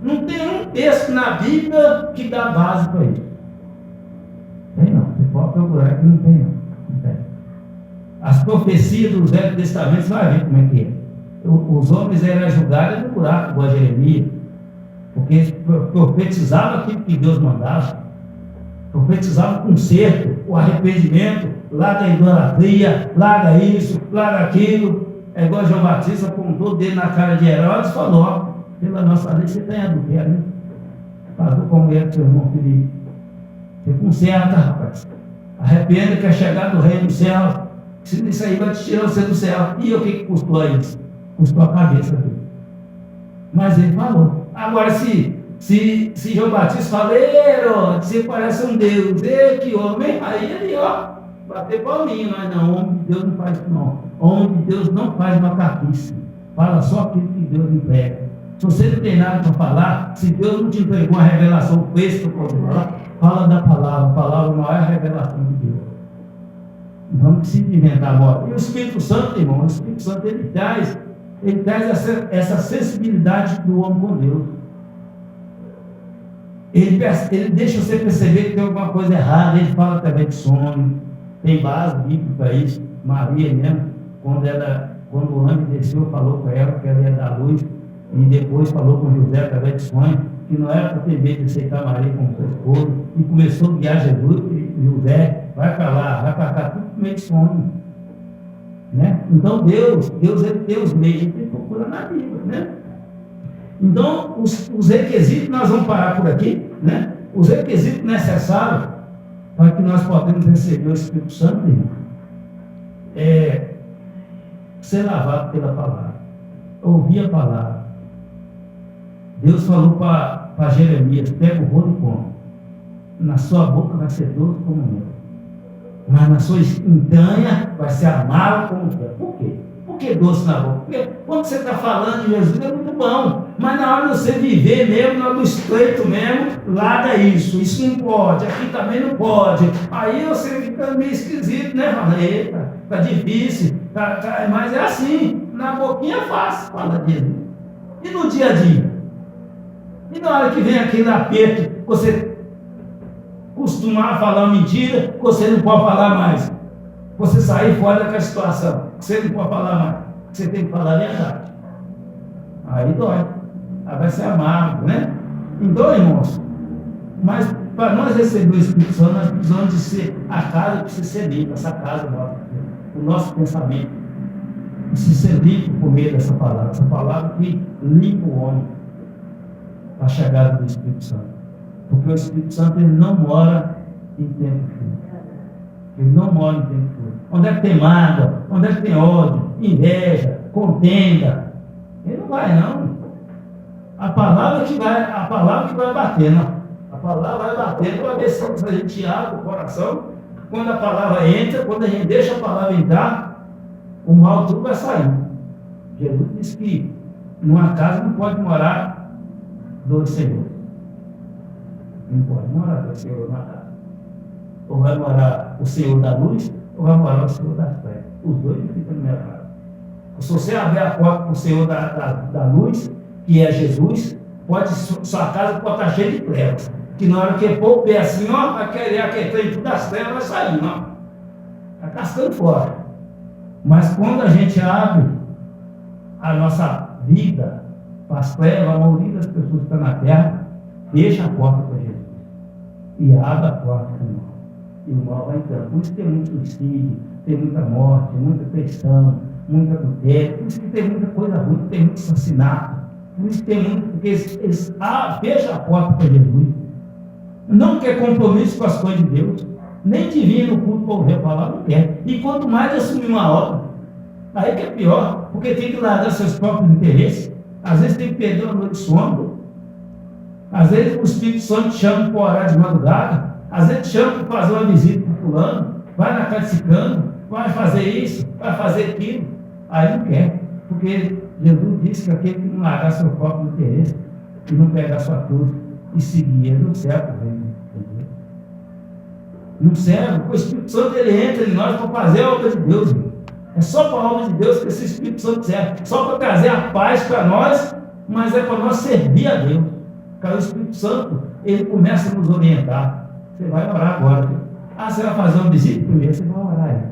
Não tem um texto na Bíblia que dá base para isso. Tem não, você pode procurar que não tem não. As profecias do Velho Testamento, você vai ver como é que é. Os homens eram julgados no buraco, igual a Jeremias, porque eles profetizavam aquilo que Deus mandava, profetizavam o conserto, o arrependimento, larga a idolatria, larga isso, larga aquilo. É igual João Batista apontou o dedo na cara de Herodes e falou: ó, pela nossa lei você tem adultério, né? Falou como é que seu irmão Felipe. Você conserta, rapaz. Arrependa que é chegar do reino do céu. Isso aí vai te tirar você do céu. E o que custou a isso? Custou a cabeça dele. Mas ele falou. Agora, se João Batista fala: Herodes, você parece um Deus, que homem, aí ele, ó, bater palminho. Mas não, homem de Deus não faz isso não. Homem de Deus não faz macaquice. Fala só aquilo que Deus entrega. Se você não tem nada para falar, se Deus não te entregou uma revelação fresca para falar, fala da palavra. A palavra não é a revelação de Deus. Não precisa inventar agora. E o Espírito Santo, irmão, o Espírito Santo ele traz essa sensibilidade do homem com Deus. Ele deixa você perceber que tem alguma coisa errada. Ele fala através de sonho. Tem base bíblica isso. Maria mesmo, quando o anjo desceu, falou para ela que ela ia dar luz, e depois falou com José através de sonho, que não era para ter medo de aceitar Maria como sua esposa, e começou a guiar Jesus, e José, vai para lá, vai para cá, tudo com meio de sonho. Né? Então Deus ele tem os meios, ele procura na Bíblia, né? Então os requisitos, nós vamos parar por aqui, né? Os requisitos necessários para que nós possamos receber o Espírito Santo, irmão, é ser lavado pela palavra, ouvir a palavra. Deus falou para Jeremias: pega o rolo e come. Na sua boca vai ser doce como mel, mas na sua entranha vai ser amargo como fel. Por quê? Por que doce na boca? Porque quando você está falando de Jesus é muito bom, mas na hora de você viver mesmo, na hora do estreito mesmo, larga isso não pode, aqui também não pode. Aí você fica meio esquisito, né? Fala: eita, tá difícil, mas é assim, na boquinha é fácil falar dele. E no dia a dia? E na hora que vem aquele aperto, você costumar falar mentira, você não pode falar mais. Você sair fora daquela situação, você não pode falar mais. Você tem que falar a verdade. Aí dói. Aí vai ser amargo, né? Então, irmãos, mas para nós receber o Espírito Santo, nós precisamos de ser, a casa precisa ser limpa, essa casa nossa, o nosso pensamento precisa ser limpo por meio dessa palavra que limpa o homem para a chegada do Espírito Santo. Porque o Espírito Santo ele não mora em tempo frio. Ele não mora em tempo frio. Onde é que tem mágoa, onde é que tem ódio, inveja, contenda, ele não vai não. A palavra que vai bater, não. A palavra vai bater para ver se a gente abre o coração. Quando a palavra entra, quando a gente deixa a palavra entrar, o mal tudo vai sair. Jesus disse que numa casa não pode morar dois senhores. Não pode morar dois senhores numa casa. Ou vai morar o Senhor da luz, ou vai morar o Senhor das trevas. Os dois não ficam na mesma casa. Se você abrir a porta para o Senhor da luz, que é Jesus, sua casa pode estar cheia de trevas. Que na hora que pôr o pé assim, ó, vai querer aquele trem tudo das trevas, vai sair, não. Está cascando fora. Mas quando a gente abre a nossa vida para as trevas, a maioria das pessoas que estão na terra, deixa a porta para Jesus. E abre a porta para o mal. E o mal vai entrando. Por isso tem muito suicídio, tem muita morte, muita traição, muita adultério, por isso que tem muita coisa ruim, tem muito assassinato, por isso que tem muito, porque eles fecham a porta para Jesus, não quer compromisso com as coisas de Deus, nem de vir no culto para ouvir a palavra, não quer, e quanto mais assumir uma obra, aí que é pior, porque tem que largar seus próprios interesses, às vezes tem que perder uma noite de sono, às vezes o Espírito Santo te chama para orar de madrugada, às vezes te chama para fazer uma visita para fulano, vai na casa de ciclano, vai fazer isso, vai fazer aquilo, aí não quer, porque Jesus disse que aquele que não largar seu próprio interesse e não pegar sua cruz e seguir ele, não serve para ele. Não serve, o Espírito Santo ele entra em nós para fazer a obra de Deus. Irmão. É só para a obra de Deus que esse Espírito Santo serve, só para trazer a paz para nós, mas é para nós servir a Deus. Porque o Espírito Santo ele começa a nos orientar. Você vai orar agora. Você vai fazer uma visita primeiro, você vai orar aí.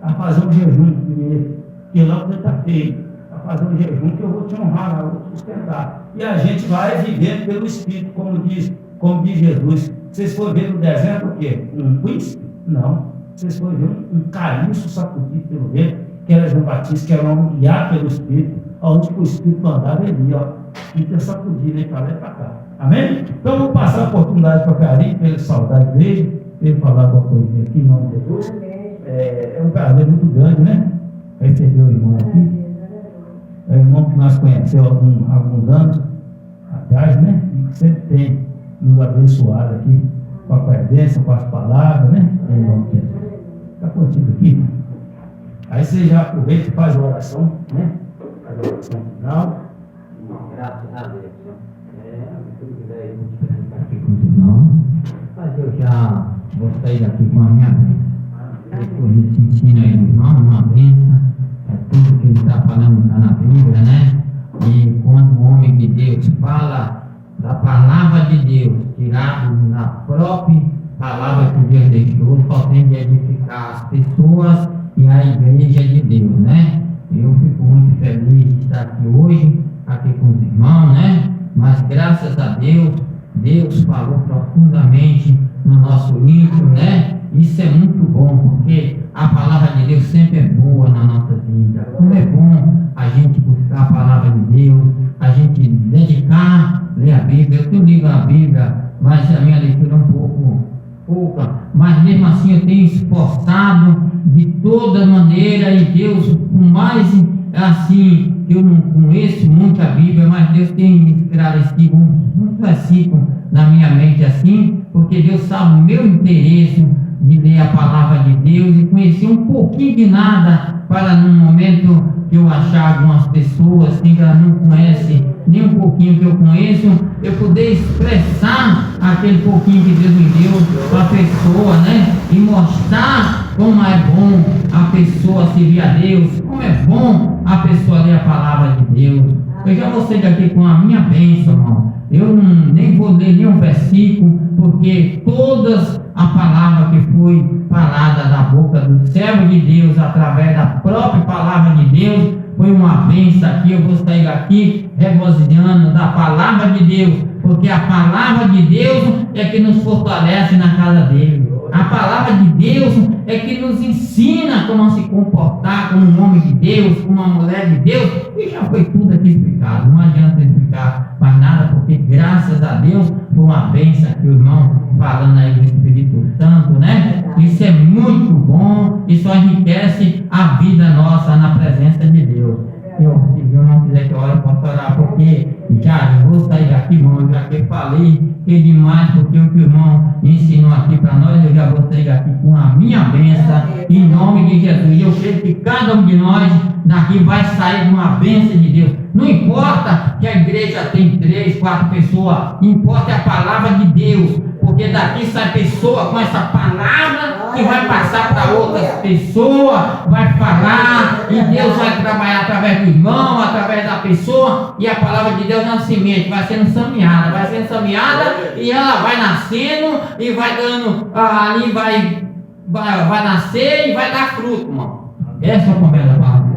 A fazer um jejum primeiro, que logo está feio, a fazer um jejum que eu vou te honrar, eu vou te sustentar. E a gente vai vivendo pelo Espírito, como diz Jesus. Vocês foram ver no deserto o quê? Um príncipe? Não. Vocês foram ver um caliço sacudido pelo vento, que era João Batista, que era um homem guiado pelo Espírito, onde o Espírito mandava ele ir, ó, e ter sacudido aí para lá e para cá. Amém? Então eu vou passar a oportunidade para o Carinho, para ele saudar a igreja, para ele falar alguma coisinha aqui em nome de Jesus. É um prazer muito grande, né? Receber o irmão aqui. É um irmão que nós conhecemos há alguns anos atrás, né? E que sempre tem nos abençoado aqui com a presença, com as palavras, né? Em nome de Jesus. Está contigo aqui? Aí você já aproveita e faz a oração, né? Faz a oração final. Graças a Deus. Se tu quiser ir multiplicando aqui com os irmãos, mas eu já vou sair daqui com a minha bênção. Por isso ensina aí o irmão, uma bênção, tudo que ele está falando está na Bíblia, né? E quando o homem de Deus fala da palavra de Deus, tirado da própria palavra que Deus deixou, só tem de edificar as pessoas e a igreja de Deus, né? Eu fico muito feliz de estar aqui hoje, aqui com os irmãos, né? Mas graças a Deus, Deus falou profundamente no nosso íntimo, né? Isso é muito bom, porque a palavra de Deus sempre é boa na nossa vida. Como é bom a gente buscar a palavra de Deus, a gente dedicar, ler a Bíblia. Eu ligo a Bíblia, mas a minha leitura é um pouca, mas mesmo assim eu tenho esforçado de toda maneira, e Deus, por mais assim, eu não conheço muito a Bíblia, mas Deus tem me esclarecido um versículo na minha mente assim, porque Deus sabe o meu interesse de ler a palavra de Deus e conhecer um pouquinho de nada, para no momento que eu achar algumas pessoas que ela não conhece nem um pouquinho que eu conheço, eu poder expressar aquele pouquinho que Deus me deu para a pessoa, né? E mostrar como é bom a pessoa servir a Deus, como é bom a pessoa ler a palavra de Deus. Eu já vou sair daqui com a minha bênção, irmão. Eu nem vou ler nenhum versículo, porque todas a palavra que foi falada da boca do servo de Deus, através da própria palavra de Deus, foi uma bênção aqui. Eu vou sair daqui regozijando da palavra de Deus, porque a palavra de Deus é que nos fortalece na casa dele. A palavra de Deus é que nos ensina como se comportar como um homem de Deus, como uma mulher de Deus, e já foi tudo aqui explicado. Não adianta explicar mais nada, porque graças a Deus foi uma bênção aqui, o irmão falando aí do Espírito Santo, né? Isso é muito bom e só enriquece a vida nossa na presença de Deus. Se eu não quiser que eu ore, eu posso orar, porque já eu vou sair daqui, irmão, já que eu falei que demais, porque o que o irmão ensinou aqui para nós, eu já vou sair aqui com a minha bênção, em nome de Jesus. E eu creio que cada um de nós daqui vai sair com uma bênção de Deus. Não importa que a igreja tem 3, 4 pessoas, importa a palavra de Deus, porque daqui sai pessoa com essa palavra que vai passar para outras pessoas, vai falar, e Deus vai trabalhar através do irmão, através da pessoa, e a palavra de Deus é uma semente, vai sendo semeada, e ela vai nascendo, e vai dando, ali vai nascer e vai dar fruto, irmão. Essa é a promessa da palavra.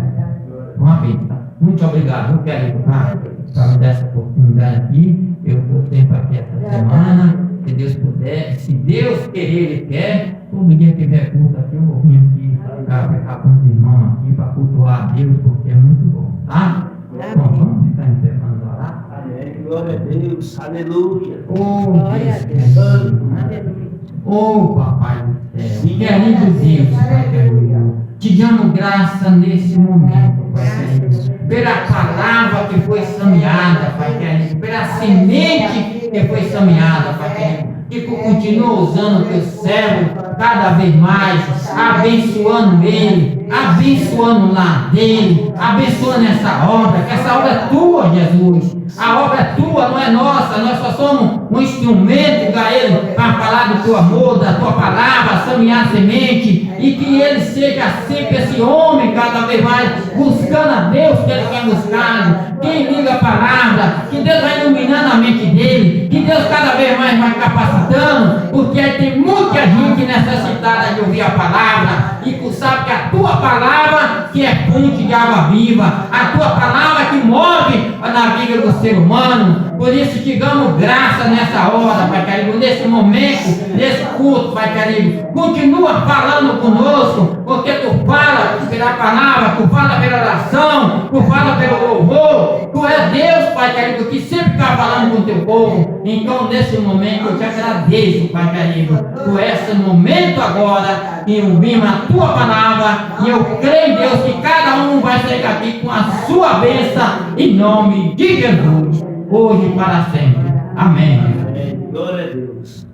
Uma vez. Muito obrigado, eu quero ir para me dar essa oportunidade aqui. Eu estou sempre aqui essa semana. Se Deus puder, se Deus querer, Ele quer. Todo dia que tiver culto aqui, eu vou vir aqui para ficar com os irmãos aqui, para cultuar a Deus, porque é muito bom, tá? Bom, vamos ficar em pé para orar. Amém. Glória a Deus. Aleluia. Glória a Deus. Aleluia. Oh, Papai do céu, querido Deus, Pai querido, te damos graça nesse momento, Pai querido, pela palavra que foi semeada, Pai querido, pela semente que foi semeada, Pai querido, que continua usando o teu servo cada vez mais, abençoando ele, abençoando o lar dele, abençoando essa obra, que essa obra é tua, Jesus. A obra é tua, não é nossa, nós só somos um instrumento para ele, para falar do teu amor, da tua palavra, semear a semente, e que ele seja sempre esse homem cada vez mais, buscando a Deus que ele quer buscar, quem liga a palavra, que Deus vai iluminando a mente dele, que Deus cada vez mais vai capacitando, porque tem muita gente necessitada de ouvir a palavra, e tu sabe que a tua palavra que é fonte de água viva, a tua palavra que move na vida do ser humano. Por isso te damos graça nessa hora, Pai querido, nesse momento, nesse culto, Pai querido. Continua falando conosco, porque tu fala pela palavra, tu fala pela oração, tu fala pelo louvor. Tu é Deus, Pai querido, que sempre está falando com o teu povo. Então, nesse momento, eu te agradeço, Pai querido, por esse momento agora, que ouvimos a tua palavra, e eu creio em Deus que cada um vai sair aqui com a sua bênção, em nome de Jesus, hoje e para sempre. Amém. Amém. Glória a Deus.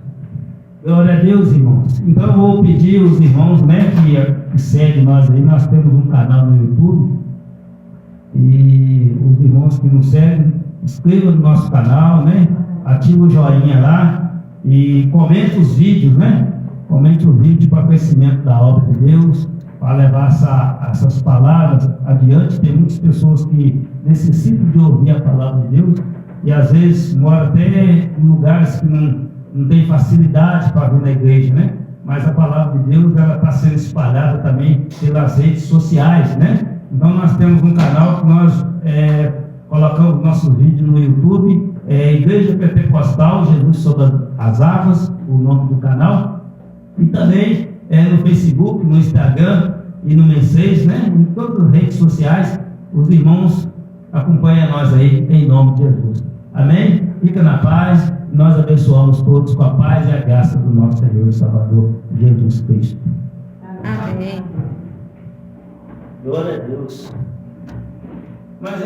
Glória a Deus, irmãos. Então eu vou pedir aos irmãos, né, que seguem nós aí, nós temos um canal no YouTube, e os irmãos que nos seguem, inscrevam no nosso canal, né, ativa o joinha lá, e comente os vídeos, né, comente o vídeo para crescimento da obra de Deus, para levar essas palavras adiante. Tem muitas pessoas que necessitam de ouvir a palavra de Deus, e às vezes moram até em lugares que não tem facilidade para vir na igreja, né? Mas a palavra de Deus, ela está sendo espalhada também pelas redes sociais, né? Então nós temos um canal que nós colocamos nossos vídeos no YouTube, Igreja Pentecostal Jesus sobre as Águas, o nome do canal, e também no Facebook, no Instagram e no Mensage, né? Em todas as redes sociais, os irmãos acompanham nós aí, em nome de Jesus. Amém? Fica na paz. Nós abençoamos todos com a paz e a graça do nosso Senhor e Salvador Jesus Cristo. Amém. Glória a Deus. Mas